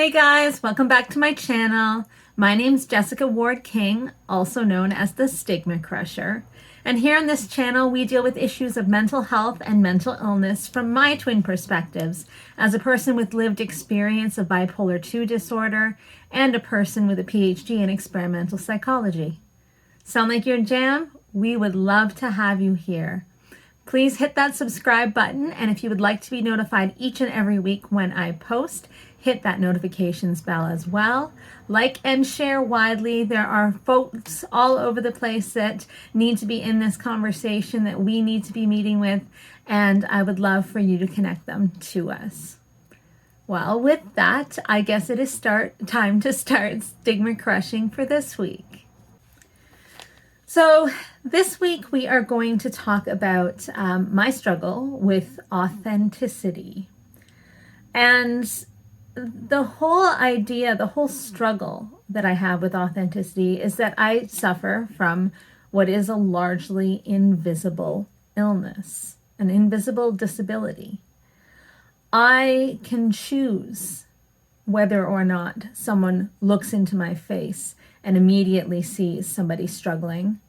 Hey guys, welcome back to my channel. My name's Jessica Ward King, also known as the StigmaCrusher. And here on this channel, we deal with issues of mental health and mental illness from my twin perspectives as a person with lived experience of bipolar 2 disorder and a person with a PhD in experimental psychology. Sound like your jam? We would love to have you here. Please hit that subscribe button, and if you would like to be notified each and every week when I post, hit that notifications bell as well. Like and share widely. There are folks all over the place that need to be in this conversation that we need to be meeting with, and I would love for you to connect them to us. Well, with that, I guess it is time to start stigma crushing for this week. So this week we are going to talk about my struggle with authenticity. And the whole idea, the whole struggle that I have with authenticity is that I suffer from what is a largely invisible illness, an invisible disability. I can choose whether or not someone looks into my face and immediately sees somebody struggling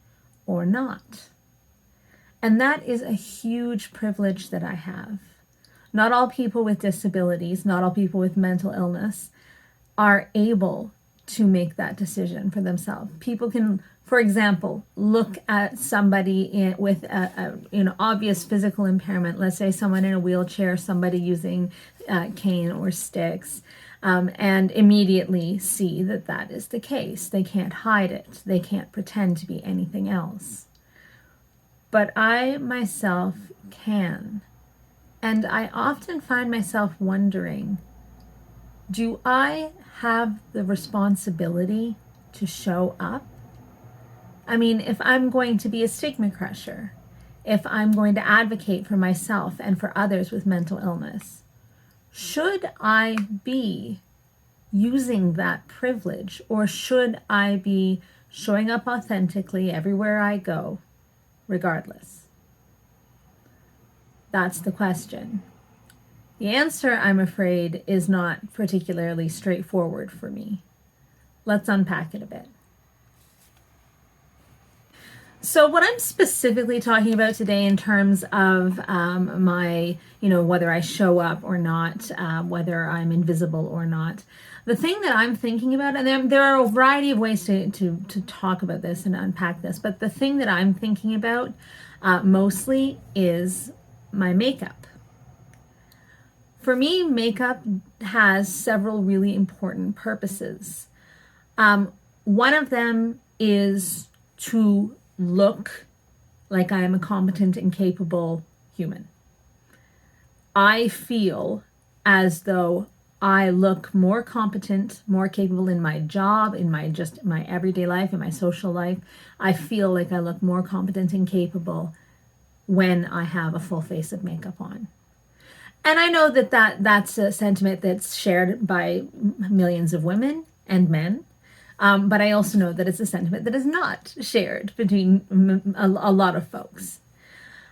or not. And that is a huge privilege that I have. Not all people with disabilities, not all people with mental illness are able to make that decision for themselves. People can, for example, look at somebody with a obvious physical impairment, let's say someone in a wheelchair, somebody using cane or sticks, and immediately see that that is the case. They can't hide it. They can't pretend to be anything else. But I myself can. And I often find myself wondering, do I have the responsibility to show up? I mean, if I'm going to be a stigma crusher, if I'm going to advocate for myself and for others with mental illness, should I be using that privilege, or should I be showing up authentically everywhere I go, regardless? That's the question. The answer, I'm afraid, is not particularly straightforward for me. Let's unpack it a bit. So what I'm specifically talking about today in terms of my, whether I show up or not, whether I'm invisible or not, the thing that I'm thinking about, and there are a variety of ways to talk about this and unpack this, but the thing that I'm thinking about mostly is my makeup. For me, makeup has several really important purposes. One of them is to look like I am a competent and capable human. I feel as though I look more competent, more capable in my job, in my everyday life, in my social life. I feel like I look more competent and capable when I have a full face of makeup on. And I know that's a sentiment that's shared by millions of women and men. But I also know that it's a sentiment that is not shared between a lot of folks.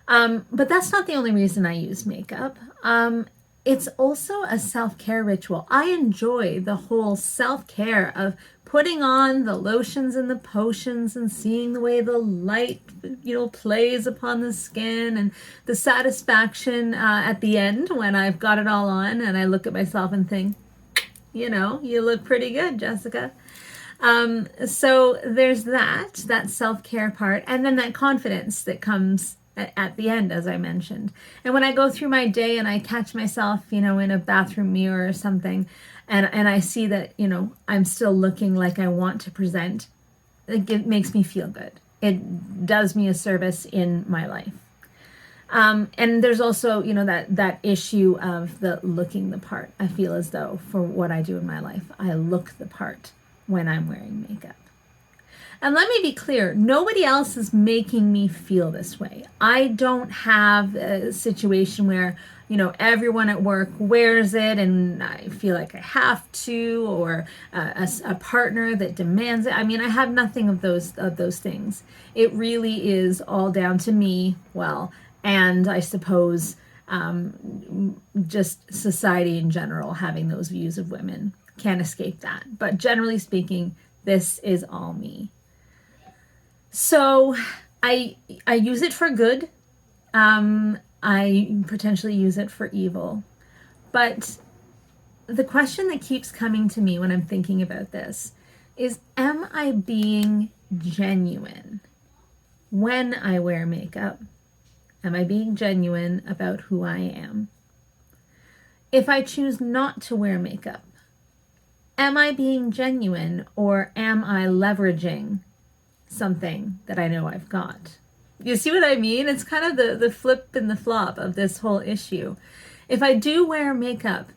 But that's not the only reason I use makeup. It's also a self-care ritual. I enjoy the whole self-care of putting on the lotions and the potions and seeing the way the light, plays upon the skin, and the satisfaction at the end when I've got it all on and I look at myself and think, you look pretty good, Jessica. So there's that self-care part, and then that confidence that comes at the end, as I mentioned. And when I go through my day and I catch myself, in a bathroom mirror or something, and I see that, I'm still looking like I want to present, it makes me feel good. It does me a service in my life. And there's also, that issue of the looking the part. I feel as though for what I do in my life, I look the part when I'm wearing makeup. And let me be clear, nobody else is making me feel this way. I don't have a situation where, everyone at work wears it and I feel like I have to, or a partner that demands it. I mean, I have nothing of those things. It really is all down to me, and I suppose just society in general having those views of women. Can't escape that. But generally speaking, this is all me. So I use it for good. I potentially use it for evil. But the question that keeps coming to me when I'm thinking about this is, am I being genuine when I wear makeup? Am I being genuine about who I am? If I choose not to wear makeup, am I being genuine, or am I leveraging something that I know I've got? You see what I mean? It's kind of the flip and the flop of this whole issue. If I do wear makeup,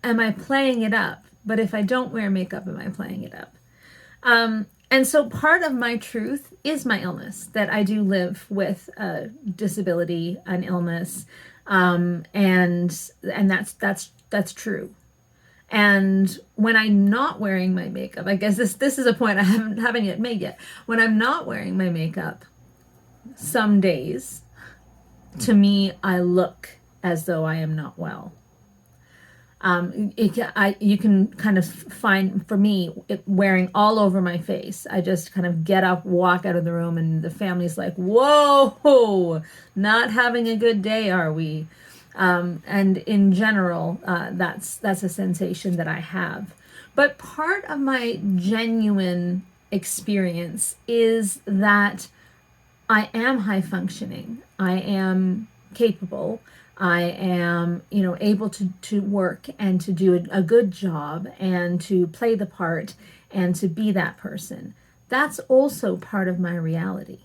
am I playing it up? But if I don't wear makeup, am I playing it up? And so part of my truth is my illness, that I do live with a disability, an illness, and that's true. And when I'm not wearing my makeup, I guess this is a point I haven't yet made yet. When I'm not wearing my makeup, some days, to me, I look as though I am not well. You can kind of find, for me, it wearing all over my face. I just kind of get up, walk out of the room, and the family's like, whoa, not having a good day, are we? And in general, that's a sensation that I have. But part of my genuine experience is that I am high functioning. I am capable. I am, able to work and to do a good job and to play the part and to be that person. That's also part of my reality.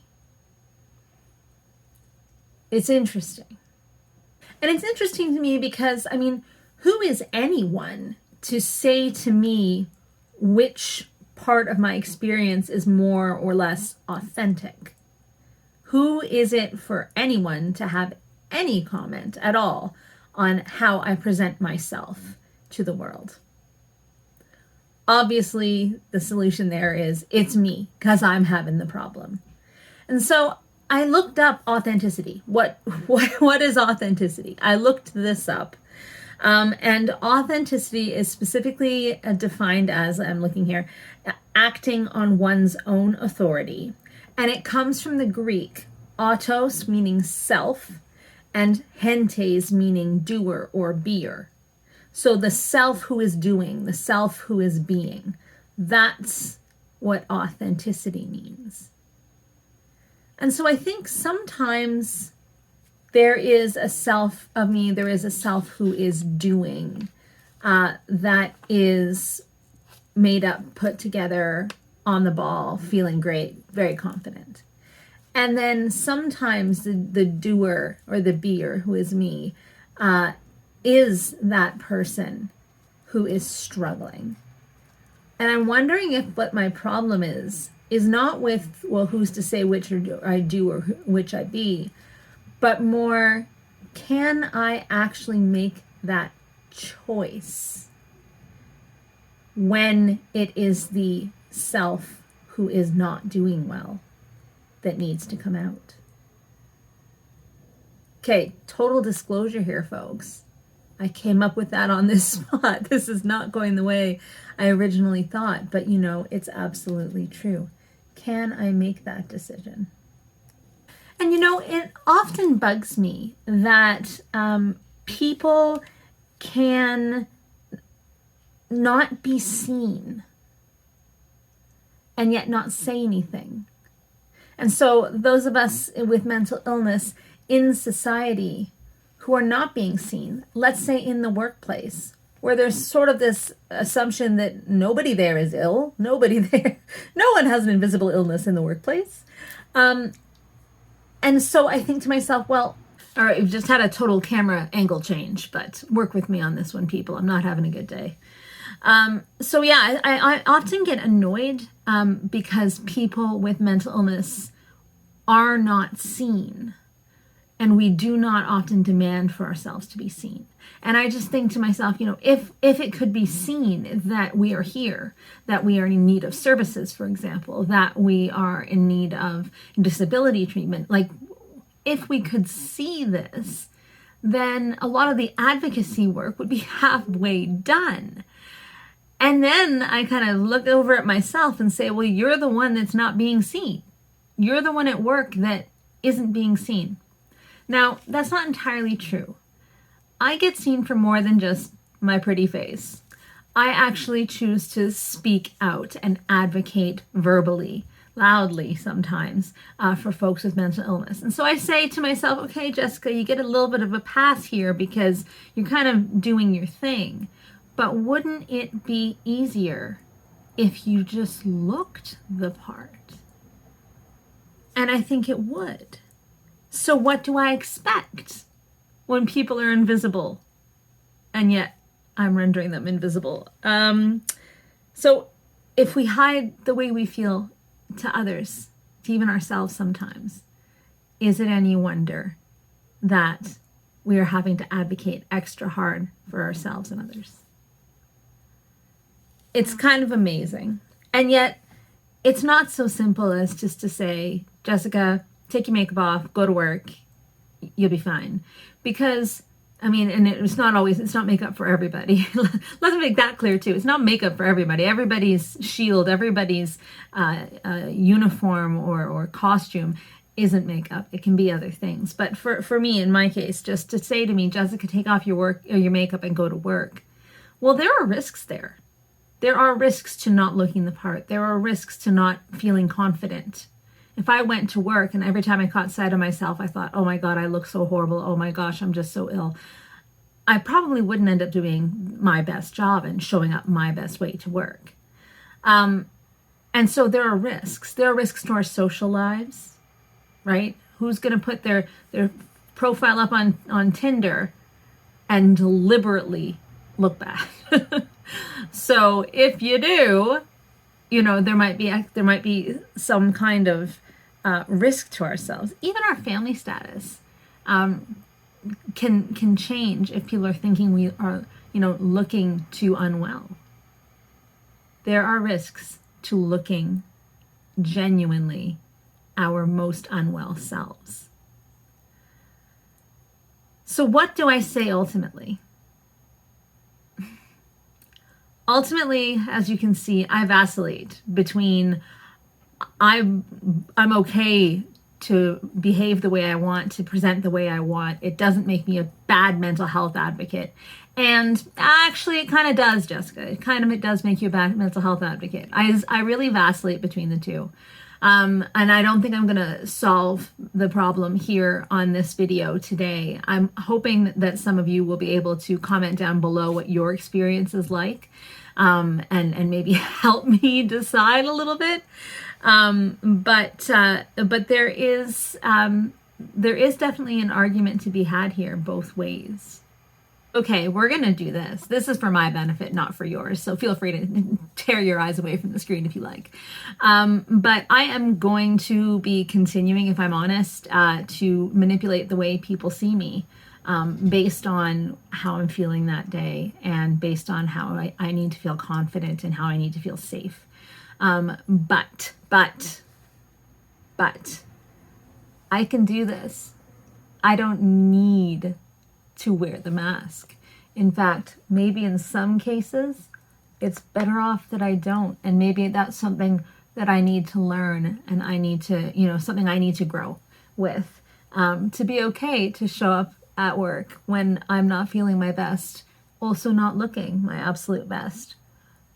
It's interesting. And it's interesting to me because, who is anyone to say to me which part of my experience is more or less authentic? Who is it for anyone to have any comment at all on how I present myself to the world? Obviously, the solution there is it's me, because I'm having the problem. And so I looked up authenticity. What is authenticity? I looked this up. And authenticity is specifically defined as, I'm looking here, acting on one's own authority. And it comes from the Greek, autos meaning self, and hentes meaning doer or beer. So the self who is doing, the self who is being, that's what authenticity means. And so I think sometimes there is a self of me, there is a self who is doing, that is made up, put together, on the ball, feeling great, very confident. And then sometimes the doer or the beer, who is me, is that person who is struggling. And I'm wondering if what my problem is not with, well, who's to say which I do or which I be, but more, can I actually make that choice when it is the self who is not doing well that needs to come out? Okay, total disclosure here, folks. I came up with that on this spot. This is not going the way I originally thought, but it's absolutely true. Can I make that decision? And it often bugs me that people can not be seen and yet not say anything. And so those of us with mental illness in society who are not being seen, let's say in the workplace, where there's sort of this assumption that nobody there is ill, no one has an invisible illness in the workplace. And so I think to myself, well, all right, we've just had a total camera angle change, but work with me on this one, people. I'm not having a good day. So yeah, I often get annoyed because people with mental illness are not seen. And we do not often demand for ourselves to be seen. And I just think to myself, if it could be seen that we are here, that we are in need of services, for example, that we are in need of disability treatment, like if we could see this, then a lot of the advocacy work would be halfway done. And then I kind of look over at myself and say, well, you're the one that's not being seen. You're the one at work that isn't being seen. Now, that's not entirely true. I get seen for more than just my pretty face. I actually choose to speak out and advocate verbally, loudly sometimes, for folks with mental illness. And so I say to myself, okay, Jessica, you get a little bit of a pass here because you're kind of doing your thing. But wouldn't it be easier if you just looked the part? And I think it would. So what do I expect when people are invisible and yet I'm rendering them invisible? So if we hide the way we feel to others, to even ourselves sometimes, is it any wonder that we are having to advocate extra hard for ourselves and others? It's kind of amazing. And yet it's not so simple as just to say, Jessica, take your makeup off, go to work, you'll be fine. Because, I mean, and it's not makeup for everybody. Let's make that clear too. It's not makeup for everybody. Everybody's shield, everybody's uniform or costume isn't makeup. It can be other things. But for me, in my case, just to say to me, Jessica, take off your work or your makeup and go to work. Well, there are risks there. There are risks to not looking the part. There are risks to not feeling confident. If I went to work and every time I caught sight of myself, I thought, oh my God, I look so horrible. Oh my gosh, I'm just so ill. I probably wouldn't end up doing my best job and showing up my best way to work. And so there are risks. There are risks to our social lives, right? Who's going to put their profile up on Tinder and deliberately look bad? So if you do, there might be some kind of risk to ourselves. Even our family status can change if people are thinking we are, looking too unwell. There are risks to looking genuinely our most unwell selves. So what do I say ultimately? Ultimately, as you can see, I vacillate between I'm okay to behave the way I want, to present the way I want. It doesn't make me a bad mental health advocate. And actually, it kind of does, Jessica. It does make you a bad mental health advocate. I really vacillate between the two. And I don't think I'm going to solve the problem here on this video today. I'm hoping that some of you will be able to comment down below what your experience is like, and maybe help me decide a little bit. But there is definitely an argument to be had here both ways. Okay, we're going to do this. This is for my benefit, not for yours. So feel free to tear your eyes away from the screen if you like. But I am going to be continuing, if I'm honest, to manipulate the way people see me based on how I'm feeling that day and based on how I need to feel confident and how I need to feel safe. But I can do this. I don't need to wear the mask. In fact, maybe in some cases, it's better off that I don't. And maybe that's something that I need to learn and I need to, something I need to grow with, to be okay to show up at work when I'm not feeling my best, also not looking my absolute best.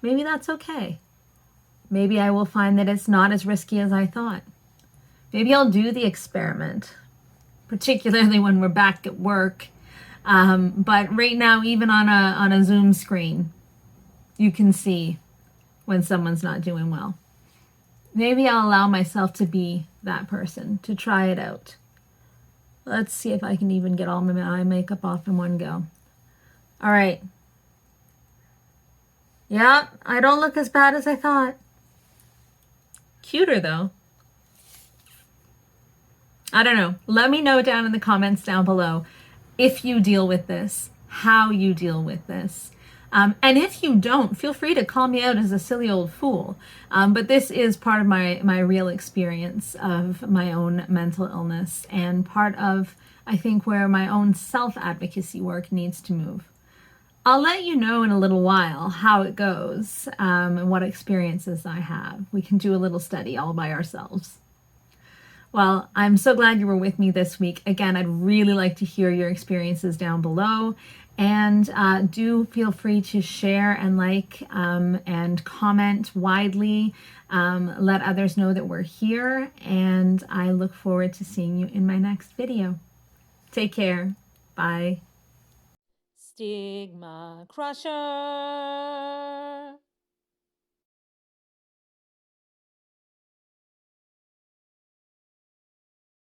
Maybe that's okay. Maybe I will find that it's not as risky as I thought. Maybe I'll do the experiment, particularly when we're back at work. But right now, even on a Zoom screen, you can see when someone's not doing well. Maybe I'll allow myself to be that person, to try it out. Let's see if I can even get all my eye makeup off in one go. All right. Yeah, I don't look as bad as I thought. Cuter though. I don't know. Let me know down in the comments down below if you deal with this, how you deal with this. And if you don't, feel free to call me out as a silly old fool. But this is part of my real experience of my own mental illness and part of I think where my own self-advocacy work needs to move. I'll let you know in a little while how it goes and what experiences I have. We can do a little study all by ourselves. Well, I'm so glad you were with me this week. Again, I'd really like to hear your experiences down below. And do feel free to share and like and comment widely. Let others know that we're here. And I look forward to seeing you in my next video. Take care. Bye. StigmaCrusher.